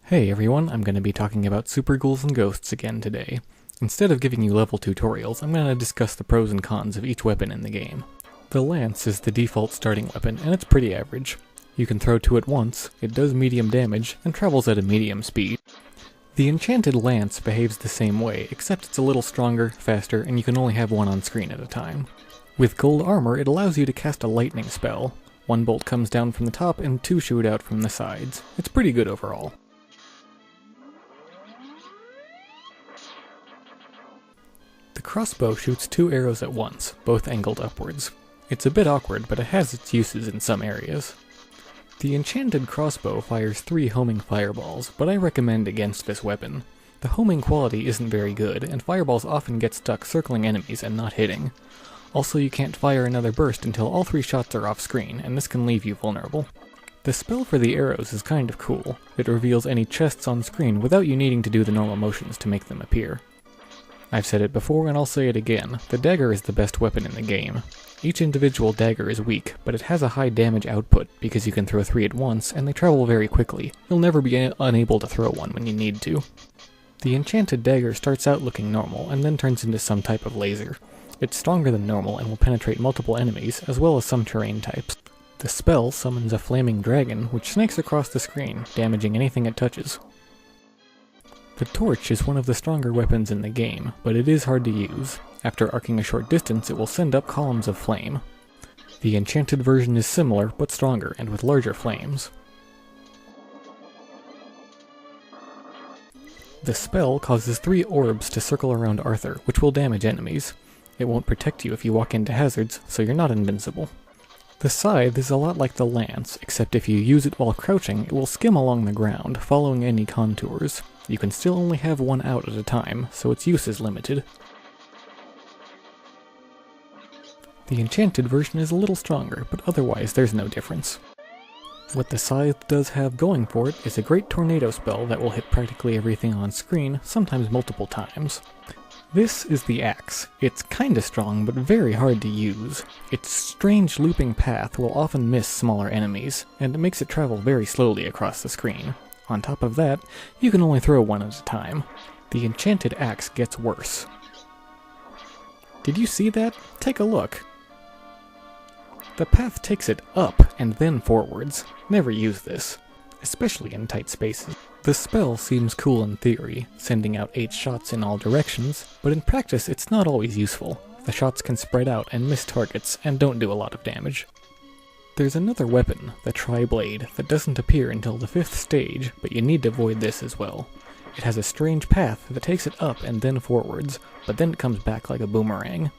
Hey everyone, I'm going to be talking about Super Ghouls and Ghosts again today. Instead of giving you level tutorials, I'm going to discuss the pros and cons of each weapon in the game. The lance is the default starting weapon, and it's pretty average. You can throw two at once, it does medium damage, and travels at a medium speed. The enchanted lance behaves the same way, except it's a little stronger, faster, and you can only have one on screen at a time. With gold armor, it allows you to cast a lightning spell. One bolt comes down from the top and two shoot out from the sides. It's pretty good overall. The crossbow shoots two arrows at once, both angled upwards. It's a bit awkward, but it has its uses in some areas. The enchanted crossbow fires 3 homing fireballs, but I recommend against this weapon. The homing quality isn't very good, and fireballs often get stuck circling enemies and not hitting. Also, you can't fire another burst until all 3 shots are off screen, and this can leave you vulnerable. The spell for the arrows is kind of cool. It reveals any chests on screen without you needing to do the normal motions to make them appear. I've said it before and I'll say it again, the dagger is the best weapon in the game. Each individual dagger is weak, but it has a high damage output because you can throw 3 at once and they travel very quickly. You'll never be unable to throw one when you need to. The enchanted dagger starts out looking normal and then turns into some type of laser. It's stronger than normal and will penetrate multiple enemies as well as some terrain types. The spell summons a flaming dragon which snakes across the screen, damaging anything it touches. The torch is one of the stronger weapons in the game, but it is hard to use. After arcing a short distance, it will send up columns of flame. The enchanted version is similar, but stronger, and with larger flames. The spell causes 3 orbs to circle around Arthur, which will damage enemies. It won't protect you if you walk into hazards, so you're not invincible. The scythe is a lot like the lance, except if you use it while crouching, it will skim along the ground, following any contours. You can still only have one out at a time, so its use is limited. The enchanted version is a little stronger, but otherwise there's no difference. What the scythe does have going for it is a great tornado spell that will hit practically everything on screen, sometimes multiple times. This is the axe. It's kinda strong, but very hard to use. Its strange looping path will often miss smaller enemies, and it makes it travel very slowly across the screen. On top of that, you can only throw one at a time. The enchanted axe gets worse. Did you see that? Take a look. The path takes it up and then forwards. Never use this, especially in tight spaces. The spell seems cool in theory, sending out 8 shots in all directions, but in practice it's not always useful. The shots can spread out and miss targets and don't do a lot of damage. There's another weapon, the Tri-Blade, that doesn't appear until the 5th stage, but you need to avoid this as well. It has a strange path that takes it up and then forwards, but then it comes back like a boomerang.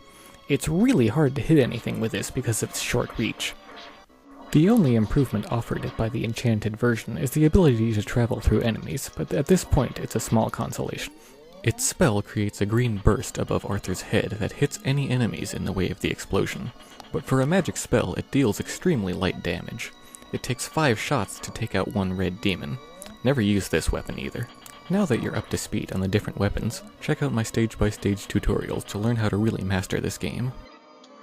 It's really hard to hit anything with this because of its short reach. The only improvement offered by the enchanted version is the ability to travel through enemies, but at this point it's a small consolation. Its spell creates a green burst above Arthur's head that hits any enemies in the way of the explosion. But for a magic spell, it deals extremely light damage. It takes 5 shots to take out one red demon. Never use this weapon either. Now that you're up to speed on the different weapons, check out my stage-by-stage tutorials to learn how to really master this game.